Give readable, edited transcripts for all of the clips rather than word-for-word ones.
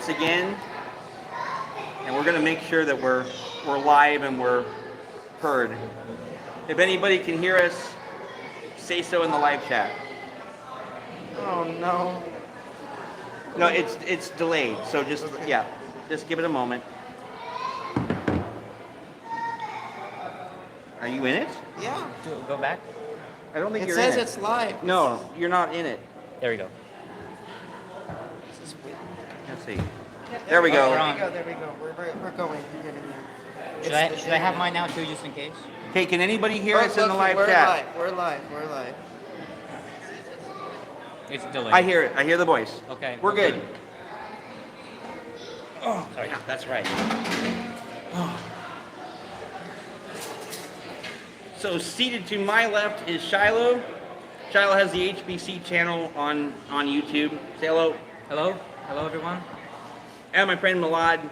once again, and we're going to make sure that we're live and we're heard. If anybody can hear us, say so in the live chat. Oh no. No, it's delayed, so just give it a moment. Are you in it? Yeah. Go back. I don't think It you're says in it. it's live. No, you're not in it. There we go. Let's see. There we go. There we go. We're going. We're getting there. Should I have mine now too, just in case? Okay, can anybody hear us in the live we're chat? We're live. It's delayed. I hear it. I hear the voice. Okay. We're good. Oh, sorry. Yeah, that's right. So seated to my left is Shiloh. Shiloh has the HBC channel on YouTube. Say hello. Hello? Hello, everyone? And my friend Milad.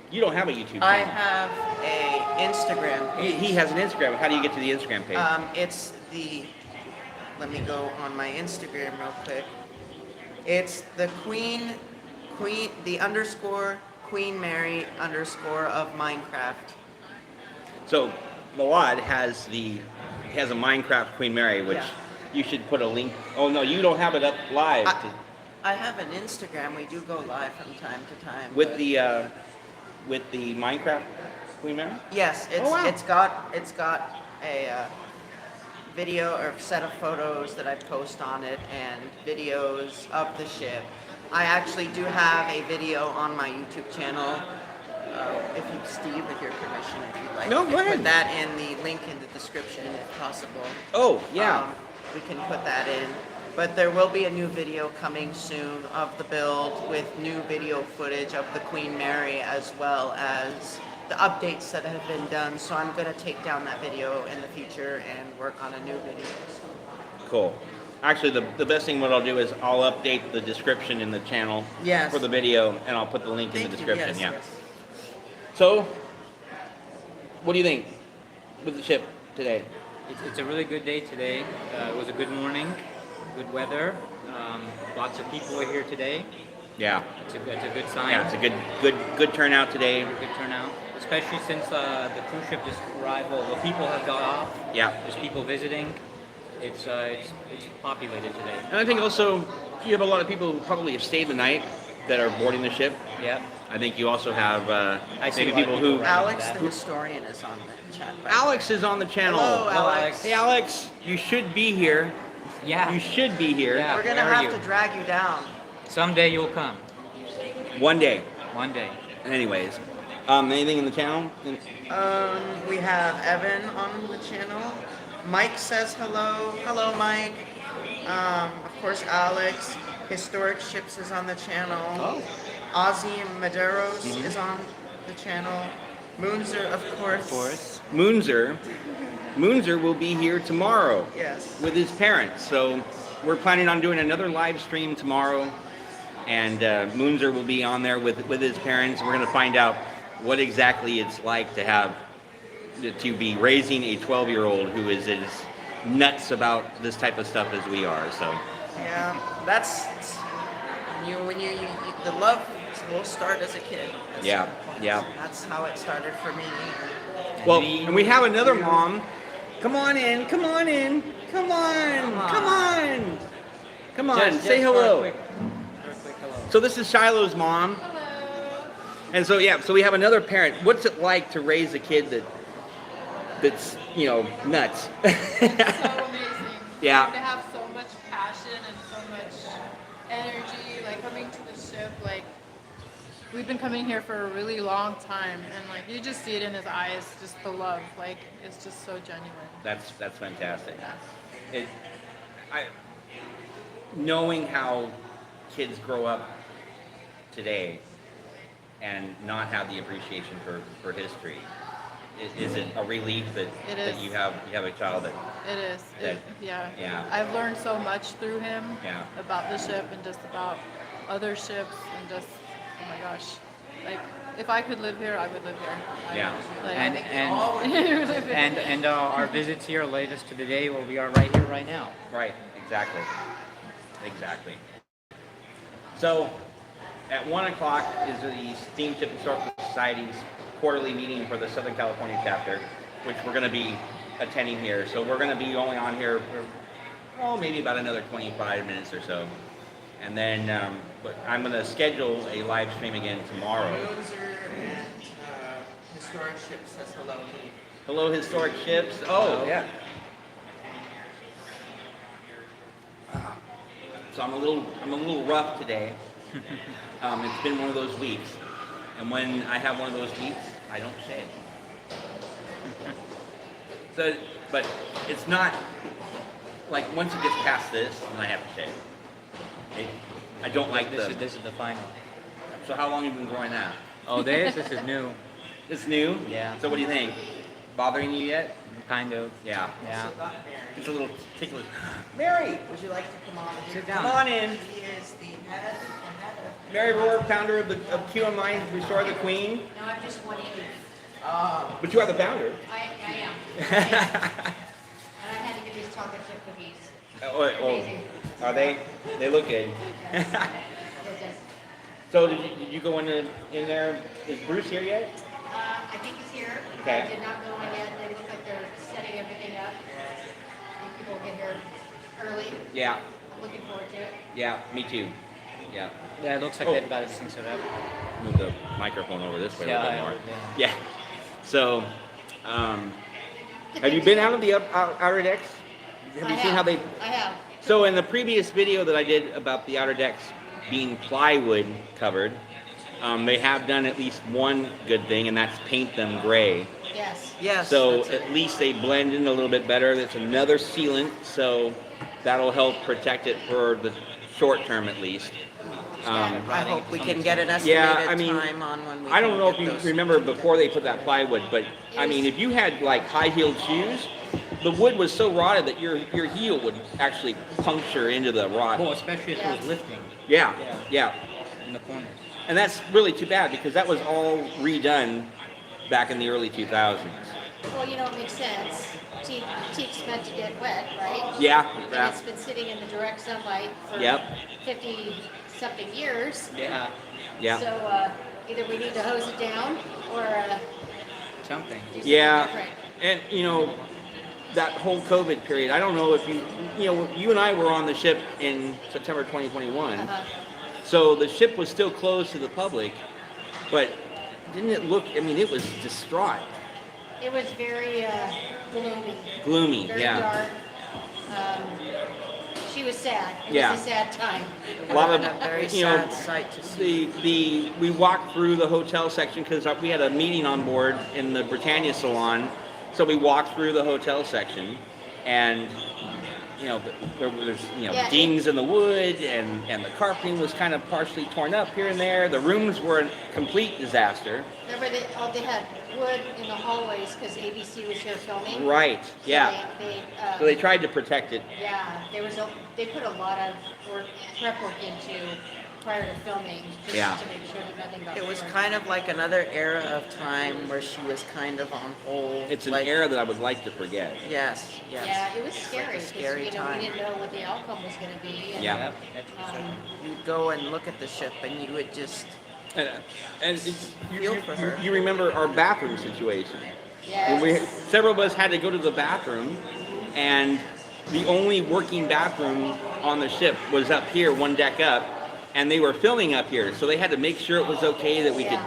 You don't have a YouTube channel. I have a Instagram page. He has an Instagram. How do you get to the Instagram page? It's the. Let me go on my Instagram real quick. It's the the underscore Queen Mary underscore of Minecraft. So Milad has a Minecraft Queen Mary, which you should put a link. Oh no, you don't have it up live. I have an Instagram. We do go live from time to time. With the Minecraft Queen Mary? Yes, it's got a video or set of photos that I post on it and videos of the ship. I actually do have a video on my YouTube channel. Steve, with your permission, if you'd like, No, go ahead. Put that in the link in the description if possible. Oh, yeah. We can put that in. But there will be a new video coming soon of the build with new video footage of the Queen Mary as well as the updates that have been done. So I'm going to take down that video in the future and work on a new video. Cool. Actually, the best thing what I'll do is I'll update the description in the channel for the video, and I'll put the link in the description. Yes. So, what do you think with the ship today? It's a really good day today. It was a good morning, good weather. Lots of people are here today. Yeah. It's a good sign. Yeah, it's a good turnout today. Good turnout, especially since the cruise ship just arrived. Well, the people have got off. Yeah. There's people visiting. It's populated today. And I think also you have a lot of people who probably have stayed the night that are boarding the ship. Yeah. I think you also have see maybe a lot of people people who. Alex, the historian, is on the chat. Alex is on the channel. Hello, Alex. Hey, Alex, you should be here. Yeah. You should be here. Yeah. We're going to where are have you? to drag you down. Someday you'll come. One day. One day. Anyways, anything in the channel? We have Evan on the channel. Mike says hello. Hello, Mike. Of course, Alex. Historic Ships is on the channel. Oh. Ozzy Maderos is on the channel. Moonzer, of course. Moonzer will be here tomorrow. Yes. With his parents. So we're planning on doing another live stream tomorrow, and Moonzer will be on there with his parents. We're going to find out what exactly it's like to be raising a 12-year-old who is as nuts about this type of stuff as we are. So Yeah, that's the love will start as a kid. yeah. That's how it started for me. Well, and we have another mom. Come on in. Come on. Just Say for a hello. quick hello. So this is Shiloh's mom. And so so we have another parent. What's it like to raise a kid that's nuts? It's so amazing. Yeah. To have so much passion and so much energy, like coming to the ship, like we've been coming here for a really long time, and like you just see it in his eyes, just the love, like it's just so genuine. That's fantastic. Knowing how kids grow up today and not have the appreciation for history, is it a relief that you have a child that It is. Yeah. I've learned so much through him Yeah. about the ship and just about other ships and just, oh my gosh, like if I could live here, I would live here. Yeah. And our visits here led us to the day where we are right here, right now. Right, exactly. So, at 1 o'clock is the Steamship Historical Society's quarterly meeting for the Southern California chapter, which we're going to be attending here. So we're going to be only on here for, oh, maybe about another 25 minutes or so. And then but I'm going to schedule a live stream again tomorrow. Windsor and Historic Ship says hello. Hello, Historic Ships. Oh, yeah. So I'm a little rough today. It's been one of those weeks, and when I have one of those weeks, I don't shave. So, but it's not like once it gets past this, then I have to shave. I don't like This is the final. So how long have you been growing that? Oh, this is new. It's new. Yeah. So what do you think? Bothering you yet? Kind of. Yeah. Yeah. It's a little ticklish. Mary, Would you like to come on? Sit come down. on in. He is the head of Mary Rohr, founder of QMI Restore the Queen. No, I'm just one idiot. But you are the founder. I am. And I had to get these chocolate chip cookies. Amazing. Are they? They look good. Yes, yes. So did you go in there? Is Bruce here yet? I think he's here. Okay. I did not go in yet. They look like they're setting everything up. I think people will get here early. Yeah. I'm looking forward to it. Yeah. Me too. Yeah. Yeah, it looks like they've got everything set up. Move the microphone over this way a little bit more. Yeah. Yeah. So, have you been out of the outer decks? Have you seen how they? I have. So in the previous video that I did about the outer decks being plywood covered, they have done at least one good thing, and that's paint them gray. Yes. Yes. So that's it. at least they blend in a little bit better. That's another sealant, so that'll help protect it for the short term at least. I hope we can get an Yeah, estimated I mean, time on when we I don't can know if get you those. remember before they put that plywood, but I mean, if you had like high-heeled shoes, the wood was so rotted that your heel would actually puncture into the rot. Well, especially if it was lifting Yeah, yeah. in the corners. And that's really too bad because that was all redone back in the early 2000s. Well, you know, it makes sense. Teak's meant to get wet, right? Yeah, And yeah. it's been sitting in the direct sunlight for Yep. 50-something years. Yeah. Yeah. So either we need to hose it down or Something. do something Yeah, different. and you know, that whole COVID period, I don't know if you and I were on the ship in September 2021. Uh-huh. So the ship was still closed to the public, but didn't it look, I mean, it was distraught. It was very gloomy, Gloomy, very yeah. dark. She was sad. It Yeah. was a sad time. A lot of, a very you know, sad sight to see. we walked through the hotel section because we had a meeting on board in the Britannia Salon. So we walked through the hotel section, and you know, there was Yeah, dings in the wood, and the carpeting was kind of partially torn up here and there. The rooms were a complete disaster. Remember, they had wood in the hallways because ABC was here filming. Right. So Yeah. So they tried to protect it. Yeah, they put a lot of prep work into prior to filming just Yeah. to make sure that nothing got It was ruined. kind of like another era of time where she was kind of on hold. It's an like, era that I would like to forget. Yes, yes. Yeah, it was It's scary like a because scary time. we didn't know what the outcome was going to be. And, Yeah. You'd go and look at the ship and you would just, And Feel for her. you remember our bathroom situation. Yes. When several of us had to go to the bathroom, and the only working bathroom on the ship was up here, one deck up, and they were filming up here, so they had to make sure it was okay that we could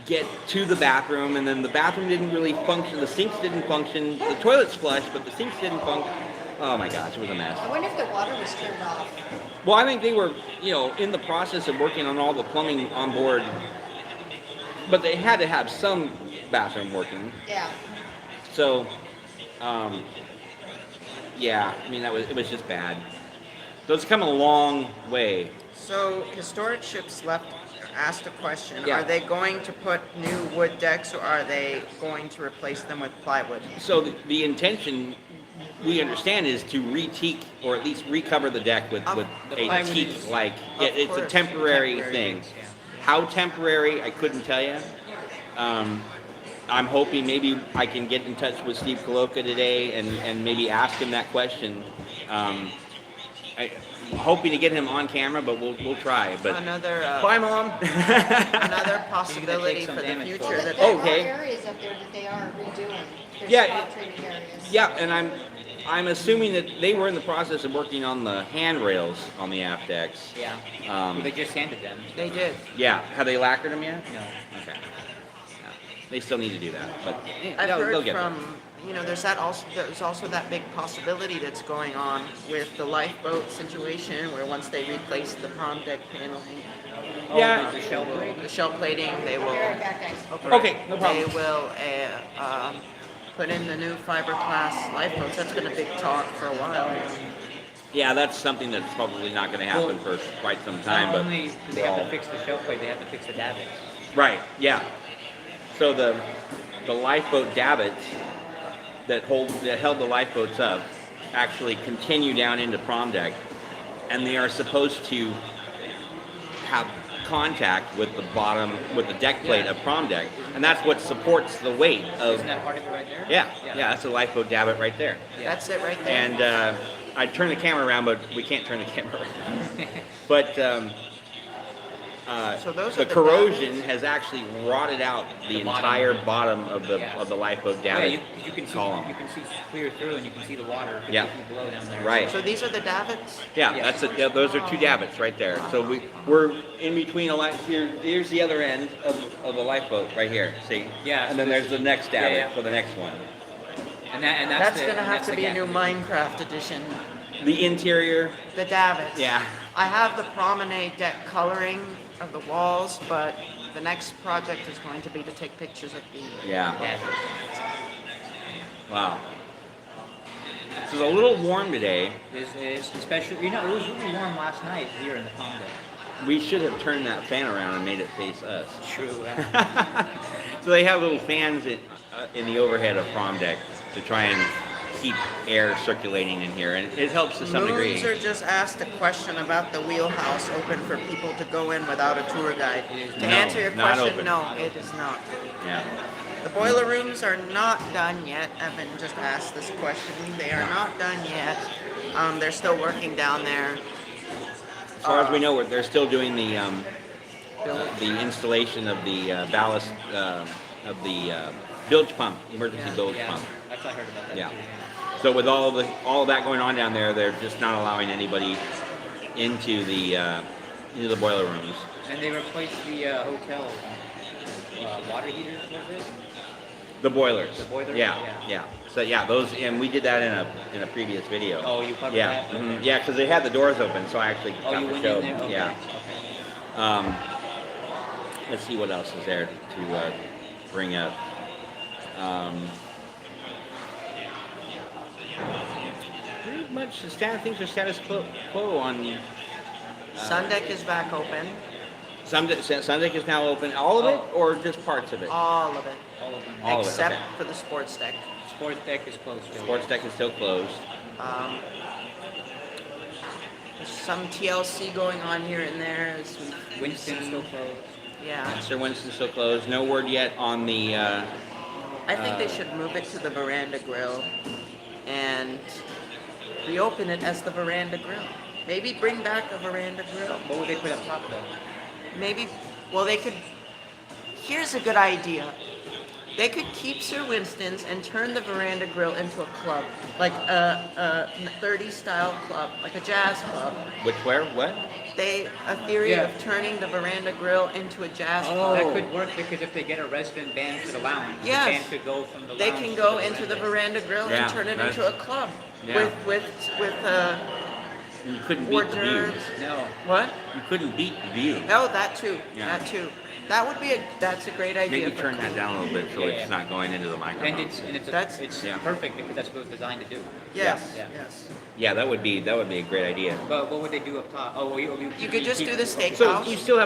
get to the bathroom, and then the bathroom didn't really function, the sinks didn't function, the toilets flushed, but the sinks didn't function. Oh my gosh, it was a mess. I wonder if the water was turned off. Well, I think they were, in the process of working on all the plumbing on board, but they had to have some bathroom working. Yeah. So, yeah, I mean, it was just bad. So it's come a long way. so historic ships asked a question. Yeah. Are they going to put new wood decks or are they going to replace them with plywood? So the intention, we understand, is to re-teak or at least recover the deck with The a plywood teak. is- Like, Of it's a course, temporary temporary thing. fix, yeah. How temporary, I couldn't tell you. I'm hoping maybe I can get in touch with Steve Koloka today and maybe ask him that question. hoping to get him on camera, but we'll try. But Another bye, Mom. another possibility some for the damage future for it. that There Okay. are areas up there that they are redoing. There's Yeah, spot training areas. Yeah, and I'm assuming that they were in the process of working on the handrails on the aft decks. Yeah. Um, They just sanded them. they did. Yeah, have they lacquered them yet? No. Okay. Yeah. They still need to do that, but I've they'll heard get there. from, there's also that big possibility that's going on with the lifeboat situation where once they replace the prom deck paneling, Yeah. The shell blade. the shell plating, they will, Very back guys. Okay, no they problem. will put in the new fiberglass lifeboats. That's been a big talk for a while. Yeah, that's something that's probably not going to happen for quite some time. Not But only do they have to fix the shell plate, they have to fix the davits. right, yeah. So the lifeboat davits that held the lifeboats up actually continue down into prom deck, and they are supposed to have contact with the deck plate of prom deck, and that's what supports the weight of. Isn't that part of it right there? Yeah, that's a lifeboat davit right there. That's it right there. And I turn the camera around, but we can't turn the camera around. But So those the are the corrosion has actually rotted out the The bottom. entire bottom of the Yeah. lifeboat Yeah, davit you can see column. you can see clear through and you can see the water 50 Yeah. feet below down there. Right. So these are the davits? Yeah, Yes. those are two davits right there. So we're in between a here's the other end of the lifeboat right here. See? Yeah, And so then this- there's the next davit yeah. for the next one. And That's the, gonna and have that's to the be a gap. new Minecraft edition. The interior, The davits. yeah. I have the Promenade deck coloring of the walls, but the next project is going to be to take pictures of the Yeah. Davits. Wow. This is a little warm today. It's especially, it was really warm last night here in the pond deck. We should have turned that fan around and made it face us. True. So they have little fans in the overhead of prom deck to try and keep air circulating in here, and it helps to some degree. Moonser just asked a question about the wheelhouse open for people to go in without a tour guide. To No, answer your not question, open. no, it is not. Yeah. The boiler rooms are not done yet. Evan just asked this question. They are not done yet. They're still working down there. As far as we know, they're still doing the installation of the ballast of the bilge pump, emergency Yeah. bilge Yeah, pump. I heard about that. Yeah. Too, So with all of that going on down there, they're just not allowing anybody into the boiler rooms. And they replaced the hotel water heaters, was it? The boilers. The boilers? Yeah, Yeah. yeah. So yeah, those, and we did that in a previous video. Oh, you covered Yeah, that? mhm. Yeah, because they had the doors open, so I actually Oh, got you to went show. in there? Okay. Yeah. Okay. Let's see what else is there to bring up. Pretty much things are status quo on. Sun deck is back open. Sundeck is now open. All of it, or just parts of it? All of it. All of them. All of it, except okay. for the sports deck. Sports deck is closed still. Sports deck is still closed. There's some TLC going on here and there. As we've Winston's seen. still closed. Yeah. Sir Winston's still closed. No word yet on the. I think they should move it to the veranda grill and reopen it as the veranda grill. Maybe bring back a veranda grill. What would they put up top though? Maybe, well, they could. Here's a good idea. They could keep Sir Winston's and turn the veranda grill into a club, like a 30s style club, like a jazz club. Where? What? A theory Yeah. of turning the veranda grill into a jazz That club. could work because if they get a resident band to the lounge, Yes. the band could go from the They lounge can to go into the veranda. veranda grill Yeah, and turn it that's- into a club Yeah. with You couldn't beat the view. hors d'oeuvres. No. What? You couldn't beat the view. Oh, that too. Yeah. That too. That's a great idea. Maybe for turn that down a little bit so Yeah, it's yeah. not going into the microphone. That's- It's Yeah. perfect because that's what it was designed to do. Yes. Yeah. Yes. Yeah, that would be a great idea. But what would they do up top? Oh, well, You could just do the So steakhouse. you still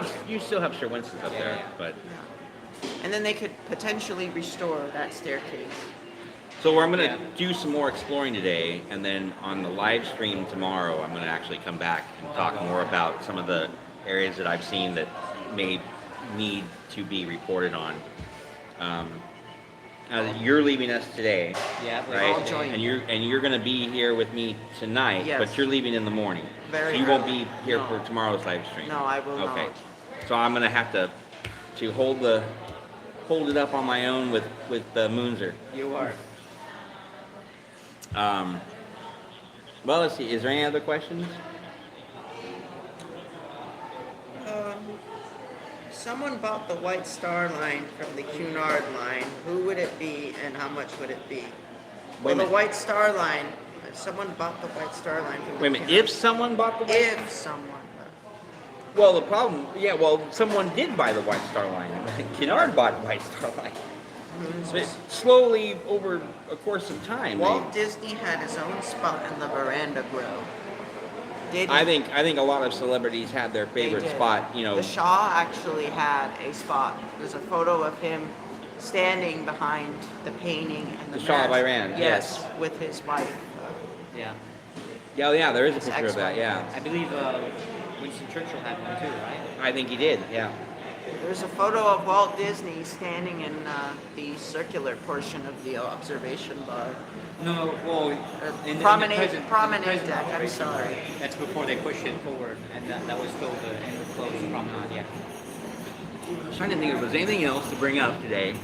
have Sir Winston's up Yeah, there, yeah. but And then they could potentially restore that staircase. so I'm gonna Yeah. do some more exploring today, and then on the live stream tomorrow, I'm gonna actually come back and talk more about some of the areas that I've seen that may need to be reported on. You're leaving us today, Yeah, we're right? all joined. And you're gonna be here with me tonight, Yes. but you're leaving in the morning. Very So you won't early. be here No. for tomorrow's live stream. No, I will Okay. not. So I'm gonna have to hold it up on my own with Moonzer. You are. Well, let's see. Is there any other questions? Someone bought the White Star line from the Cunard line. Who would it be and how much would it be? Wait a Well, the minute. White Star line, someone bought the White Star line from the Wait a minute. Cunard. If someone bought the If someone. well, the problem, yeah, well, someone did buy the White Star Line. Kennard bought White Star Line. But slowly, over a course of time, Walt Disney had his own spot in the veranda grill. Did he? I think a lot of celebrities had their They favorite did. spot. You know, The Shaw actually had a spot. There's a photo of him standing behind the painting and the The Shah of mask. Iran, yes. With his wife. Yeah. yeah, there is a His picture of that. ex-wife. Yeah, I believe Winston Churchill had one too, right? I think he did. Yeah. There's a photo of Walt Disney standing in the circular portion of the observation bar. No, well, in Promenade- the present, Promenade present deck, I'm operation, sorry. That's before they push it forward, and that was still the end of closed promenade. Yeah. I was trying to think if there was anything else to bring up today.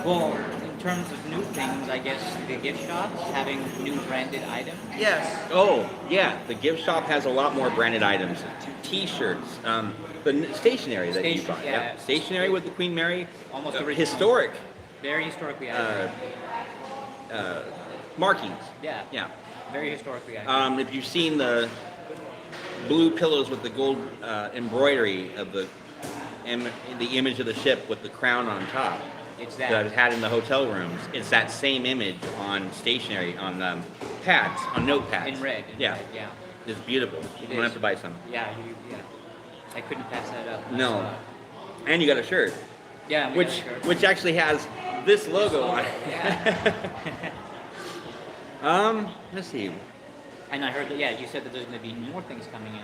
Well, in terms of new things, I guess the gift shops having new branded items. Yes. Oh, yeah, the gift shop has a lot more branded items. T-shirts, stationery that you Station- bought. yeah. Stationery with the Queen Mary. Almost original. Historic Very historically accurate. markings. Yeah. Yeah. Very historically accurate. If you've seen the blue pillows with the gold embroidery of the image of the ship with the crown on top It's that that. I've had in the hotel rooms, it's that same image on stationery, on pads, on notepads. In red. Yeah. Yeah. It's beautiful. It I'm gonna is. have to buy some. Yeah. Yeah. I couldn't pass that up. I No. saw it. And you got a shirt, Yeah. I'm which sure. which actually has this logo on it. Yeah. Let's see. And I heard that. Yeah, you said that there's going to be more things coming in.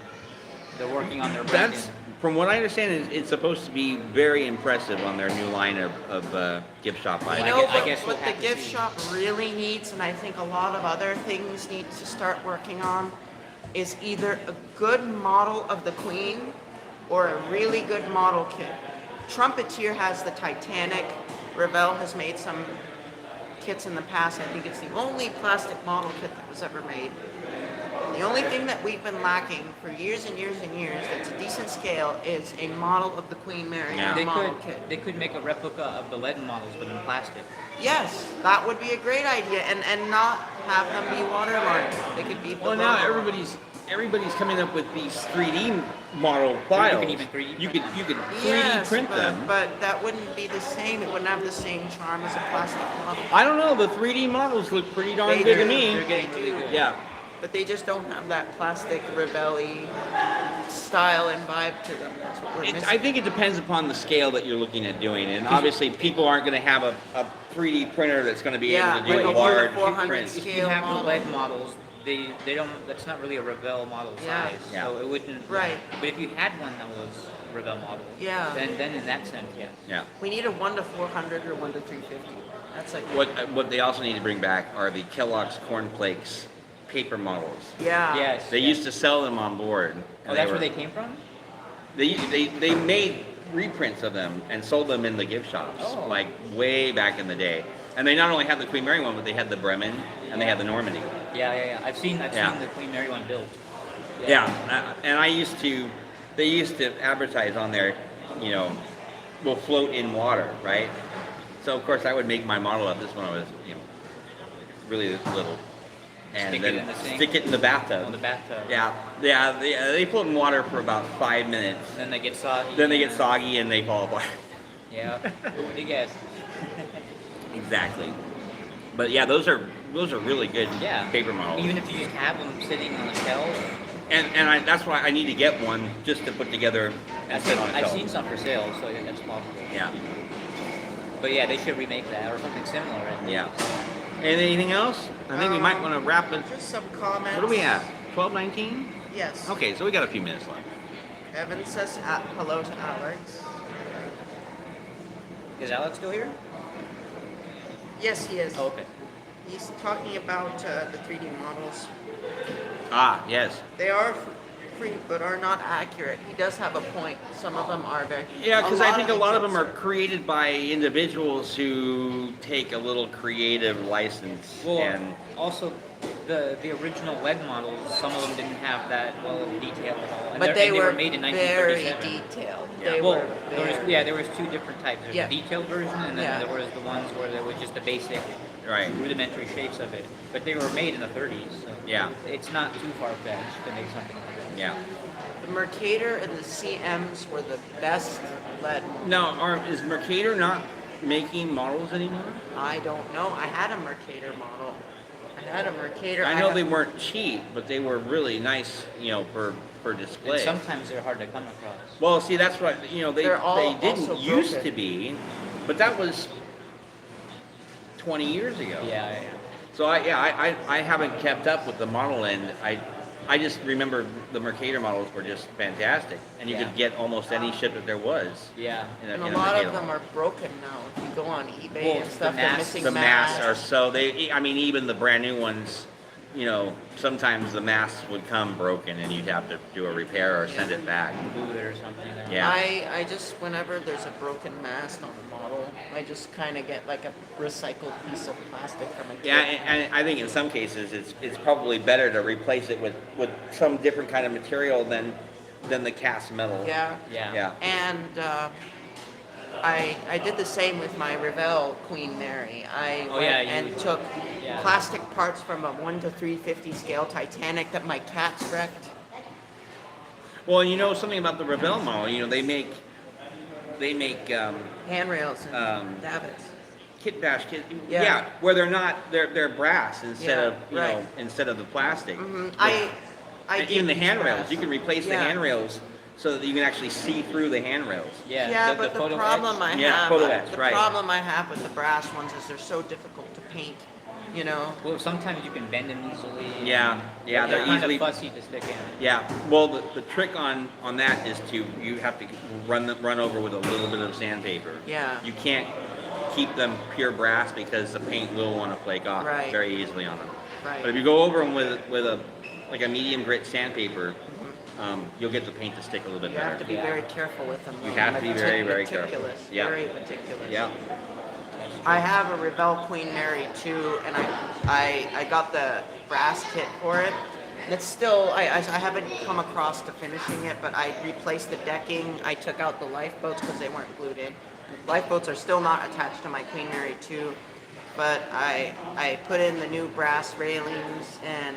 They're working on their branding. That's, from what I understand, it's supposed to be very impressive on their new line of gift shop You items. know I guess we'll what have the to gift see. shop really needs, and I think a lot of other things need to start working on, is either a good model of the Queen or a really good model kit. Trumpeteer has the Titanic. Revell has made some kits in the past. I think it's the only plastic model kit that was ever made. The only thing that we've been lacking for years and years and years that's a decent scale is a model of the Queen Mary, Yeah. a They model could kit. they could make a replica of the lead models, but in plastic. Yes, that would be a great idea, and not have them be watermarked. They could be. Well, now below. everybody's coming up with these 3D model files. can even 3D You print could them. you could 3D Yes, print but, them. but that wouldn't be the same. It wouldn't have the same charm as a plastic model. I don't know. The 3D models look pretty darn They good to do. me. They're getting really good. Yeah. But they just don't have that plastic Ravelli style and vibe to them. That's what we're missing. I think it depends upon the scale that you're looking at doing, and obviously people aren't going to have a 3D printer that's going to be Yeah, able to do like a a large 400 print. If you scale have model. the lead models, they don't. That's not really a Revell model Yeah. size, Yeah. so it wouldn't. Right. But if you had one that was Revell model, Yeah. then in that sense, yes. Yeah. We need a 1 to 400 or 1 to 350. That's like. What they also need to bring back are the Kellogg's Corn Flakes paper models. Yeah. Yes. They used to sell them on board. Oh, that's where they came from. They made reprints of them and sold them in the gift shops, Oh. like way back in the day. And they not only had the Queen Mary one, but they had the Bremen and they had the Normandy. Yeah. I've seen Yeah. the Queen Mary one built. Yeah, and they used to advertise on there, will float in water, right? So of course I would make my model of this when I was, really little, and Stick it then in the sink? stick it in the bathtub. On the bathtub. Yeah, they float in water for about 5 minutes. Then they get soggy. Then they get soggy and they fall apart. Yeah. Big ass. Exactly. But yeah, those are really good Yeah. paper models. Even if you just have them sitting on a shelf. That's why I need to get one just to put together and sit on a I've shelf. seen some for sale, so yeah, that's possible. Yeah, But yeah, they should remake that or something similar. Right? yeah. And anything else? I think we might want to wrap it. Just some comments. What are we at? 12:19? Yes. Okay, so we got a few minutes left. Evan says hello to Alex. Is Alex still here? Yes, he is. Oh, okay. He's talking about the 3D models. Ah, yes. They are free, but are not accurate. He does have a point. Some of them are very. Yeah, because I think a lot of them kits are created by individuals who take a little creative license. Well, And also the original leg models, some of them didn't have that well of detail at all, and But they and were made in very 1937. detailed. Yeah. They Well, were very. there was two different types. There's Yeah. the detailed version, and then Yeah. there was the ones where there was just the basic, Right. rudimentary shapes of it. But they were made in the 30s, so Yeah. it's not too far fetched to make something like that. Yeah. The Mercator and the CMs were the best led. Now, is Mercator not making models anymore? I don't know. I had a Mercator model. I had a Mercator. I know have- they weren't cheap, but they were really nice, for And display. sometimes they're hard to come across. Well, see, that's what They're all they didn't also used broken. to be, but that was 20 years ago. Yeah, yeah. So I haven't kept up with the model end. I just remember the Mercator models were just fantastic, and you Yeah. could get almost any ship that there was. Yeah. In And a in lot Mercator of them model. are broken now. If you go on eBay Well, and stuff, the they're mass- missing The masts are masts. so I mean, even the brand new ones, sometimes the masts would come broken, and you'd have to do a repair or send it back. Glue it or something. Yeah. I just, whenever there's a broken mast on a model, I just kind of get like a recycled piece of plastic from a kit. Yeah, and I think in some cases it's probably better to replace it with some different kind of material than the cast metal. Yeah. Yeah. Yeah. And I did the same with my Revell Queen Mary. I Oh, went yeah, and took yeah. plastic parts from a 1 to 350 scale Titanic that my cats wrecked. Well, something about the Revell model. They make Handrails and davits. kit bash kit. Yeah. where they're brass instead Yeah, of right. instead of the plastic. Mhm. But- I and did even the use handrails, brass. you can replace the Yeah. handrails so that you can actually see through the handrails. Yeah. Yeah, but the photo problem etch. I Yeah, have, photo etch, the right. problem I have with the brass ones is they're so difficult to paint. Well, sometimes you can bend them easily. Yeah, yeah, they're kind easily- of fussy to stick in. Yeah. Well, the trick on that is you have to run over with a little bit of sandpaper. Yeah. You can't keep them pure brass because the paint will want to flake off Right. very easily on them. Right. But if you go over them with a medium grit sandpaper, you'll get the paint to stick a little bit You have better. to be Yeah. very careful with them. You though. have to be very, very careful. Meticulous. Yeah. Very meticulous. Yeah. I have a Revell Queen Mary too, and I got the brass kit for it. And it's still, I haven't come across to finishing it, but I replaced the decking. I took out the lifeboats because they weren't glued in. Lifeboats are still not attached to my Queen Mary 2, but I put in the new brass railings and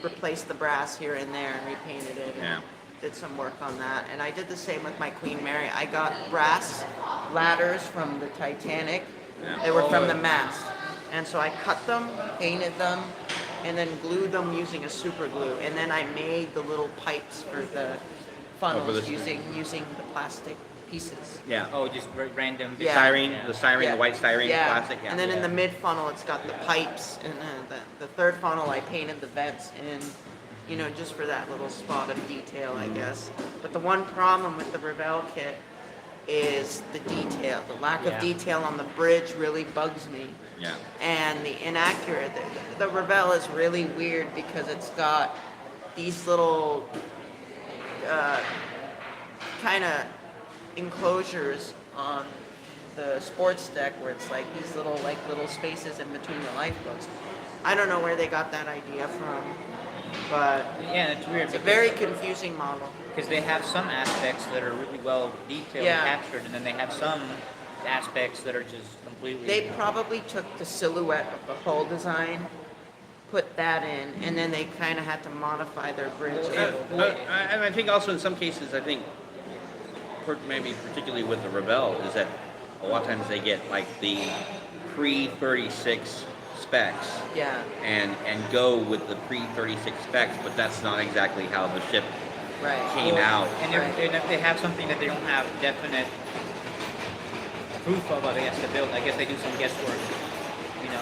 replaced the brass here and there and repainted it. And Yeah. did some work on that. And I did the same with my Queen Mary. I got brass ladders from the Titanic. Yeah. They were from the mast. And so I cut them, painted them, and then glued them using a super glue. And then I made the little pipes for the funnels the- using the plastic pieces. Yeah. Oh, just random. Yeah. Styrene, the styrene, Yeah. the white styrene plastic. Yeah. And then in Yeah. the mid funnel, it's got the pipes, and the third funnel, I painted the vents in, just for that little spot of detail, I guess. But the one problem with the Revell kit is the detail. The lack of Yeah. detail on the bridge really bugs me. Yeah. And the inaccurate, the Revell is really weird because it's got these little kind of enclosures on the sports deck where it's like these little spaces in between the lifeboats. I don't know where they got that idea from, but Yeah, it's weird. it's a very confusing model. Because they have some aspects that are really well detailed Yeah. and captured, and then they have some aspects that are just completely. They probably took the silhouette of the hull design, put that in, and then they kind of had to modify their bridge a little bit. And I think also in some cases, I think, maybe particularly with the Revell, is that a lot of times they get like the pre-36 specs Yeah, and go with the pre-36 specs, but that's not exactly how the ship right. came out. And Right. if they have something that they don't have definite proof of, I guess, to build, I guess they do some guesswork,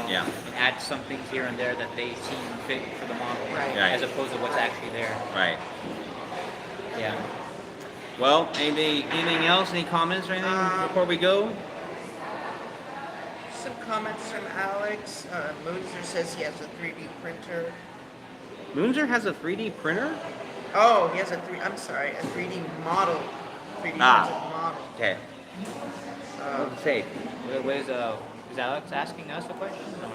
Yeah. and add some things here and there that they seem fit for the model, Right. Right. as opposed to what's actually there. Right. Yeah. Well, anything else? Any comments or anything before we go? Some comments from Alex. Moonzer says he has a 3D printer. Moonzer has a 3D printer? Oh, he has a 3D model. 3D Ah. printed model. Okay. What to say? Is Alex asking us a question? Or?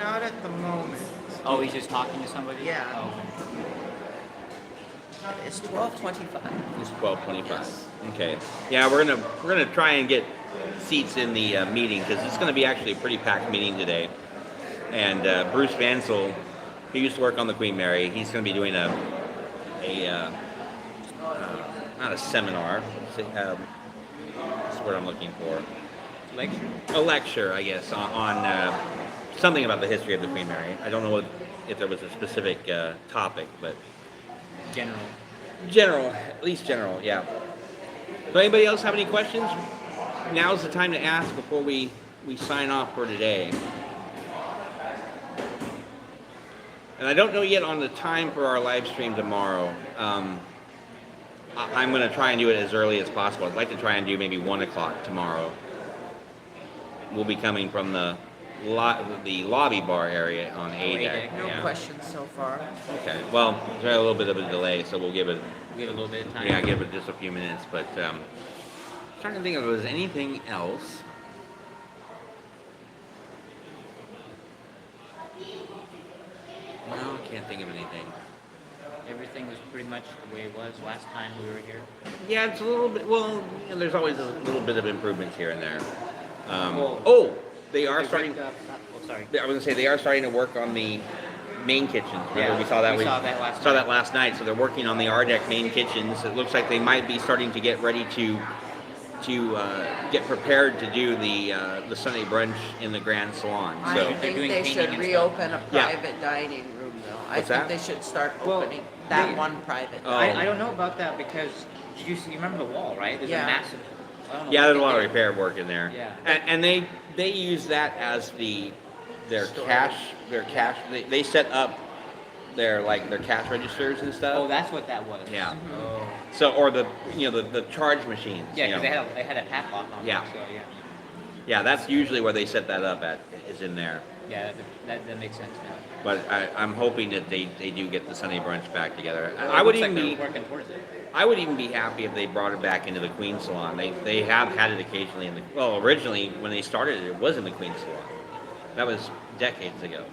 Not at the moment. Oh, he's just talking to somebody? Yeah. Oh. It's 12:25. It's 12:25. Yes. Okay. Yeah, we're gonna try and get seats in the meeting because it's gonna be actually a pretty packed meeting today. And Bruce Vansel, he used to work on the Queen Mary. He's gonna be doing not a seminar. That's what I'm looking for. Lecture? A lecture, I guess, on something about the history of the Queen Mary. I don't know if there was a specific topic, but General. at least general, yeah. So anybody else have any questions? Now's the time to ask before we sign off for today. And I don't know yet on the time for our live stream tomorrow. I'm going to try and do it as early as possible. I'd like to try and do maybe 1 o'clock tomorrow. We'll be coming from the lobby bar area on A deck. No Yeah. questions so far. Okay. Well, there's a little bit of a delay, so we'll give it. Give it a little bit of time. Yeah, give it just a few minutes. But trying to think if there was anything else. No, I can't think of anything. Everything was pretty much the way it was last time we were here. Yeah, it's a little bit. Well, you know, there's always a little bit of improvements here and there. Well, They are starting. Sorry. I was gonna say they are starting to work on the main kitchens. Remember Yeah, we saw that. we saw that last saw night. that last night. So they're working on the R deck main kitchens. It looks like they might be starting to get ready to get prepared to do the Sunday brunch in the Grand Salon. I So think doing they painting should and reopen a Yeah. private dining room, though. I What's think that? they should start Well, opening that they- one private. Oh. dining I don't know about that because you remember the wall, right? There's Yeah. a massive. I don't know yeah, what there's a they lot of did. repair work in there. Yeah. And they use that as their Storage. cash. They set up their cash registers and stuff. Oh, that's what that was. Yeah. Oh. So or the charge machines. Yeah, you know. because they had a padlock on Yeah. it. So yeah. Yeah, that's usually where they set that up at, is in there. Yeah, that makes sense now. But I'm hoping that they do get the Sunday brunch back together. Well, I it would looks even like be they're working towards it. I would even be happy if they brought it back into the Queen Salon. They have had it occasionally originally when they started it was in the Queen Salon. That was decades ago.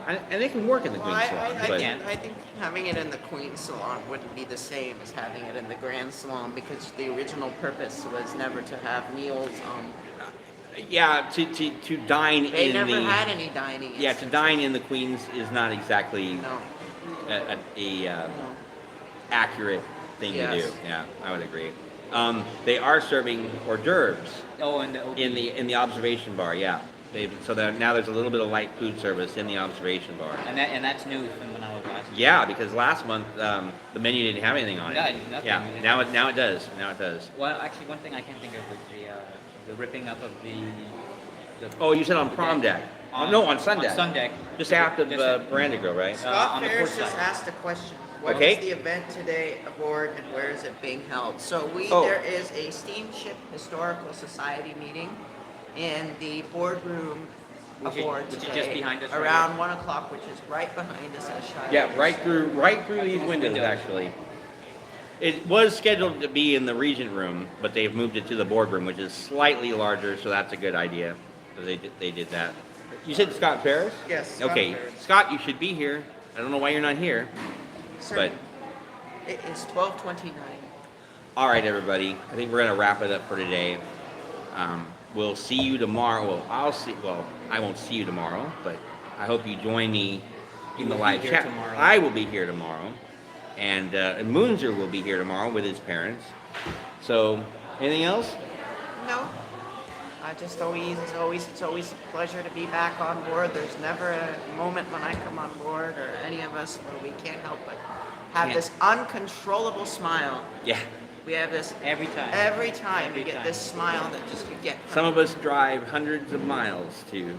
And they can work in the Well, Queen I, Salon. I, but I think having it in the Queen Salon wouldn't be the same as having it in the Grand Salon because the original purpose was never to have meals on. yeah, to dine They in never the had any dining. yeah to instances. dine in the Queen's is not exactly No. a No. accurate thing to Yes. do. Yeah, I would agree. They are serving hors d'oeuvres Oh, and the in the observation bar. Yeah, now there's a little bit of light food service in the observation bar. and that's new from when I was last. Yeah, because last month the menu didn't have anything on it. Yeah, nothing. Yeah, now it does. Now it does. Well, actually, one thing I can't think of was the ripping up of the. Oh, you said on prom deck? No, on Sun deck. On Sun deck. Just after Just- the Veranda Grill, right? Scott on the Ferris port just side. asked a question. What is Okay. the event today aboard and where is it being held? So Oh. there is a Steamship Historical Society meeting in the boardroom Which is- aboard which is today, just behind us right around here. 1 o'clock, which is right behind us as Shire. Yeah, right through these windows actually. It was scheduled to be in the Regent room, but they've moved it to the boardroom, which is slightly larger, so that's a good idea. So they did that. You said Scott Ferris? Yes, Scott Okay, Ferris. Scott, you should be here. I don't know why you're not here, Sir, but it is 12:29. all right, everybody. I think we're gonna wrap it up for today. We'll see you tomorrow. Well, I won't see you tomorrow, but I hope you join me in the will be live here chat. tomorrow. I will be here tomorrow, and Moonzer will be here tomorrow with his parents. So, anything else? No. It's always a pleasure to be back on board. There's never a moment when I come on board or any of us where we can't help but have Can't. this uncontrollable smile. Yeah. We have this Every time. every time. Every We get time. this smile that just you get. Some of us drive hundreds of miles to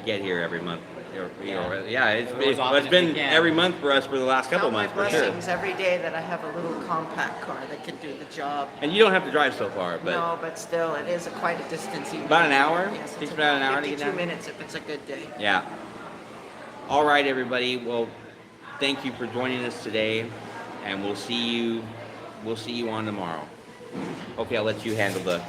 get here every month. Yeah, As often it's as been we can. every month for us for the last couple Count my months for sure. blessings every day that I have a little compact car that can do the job. And you don't have to drive so far, but No, but still, it is quite a distance. Even about an hour. Yes, Takes it's about an hour to get 52 down. minutes if it's a good day. Yeah. All right, everybody. Well, thank you for joining us today, and we'll see you on tomorrow. Okay, I'll let you handle the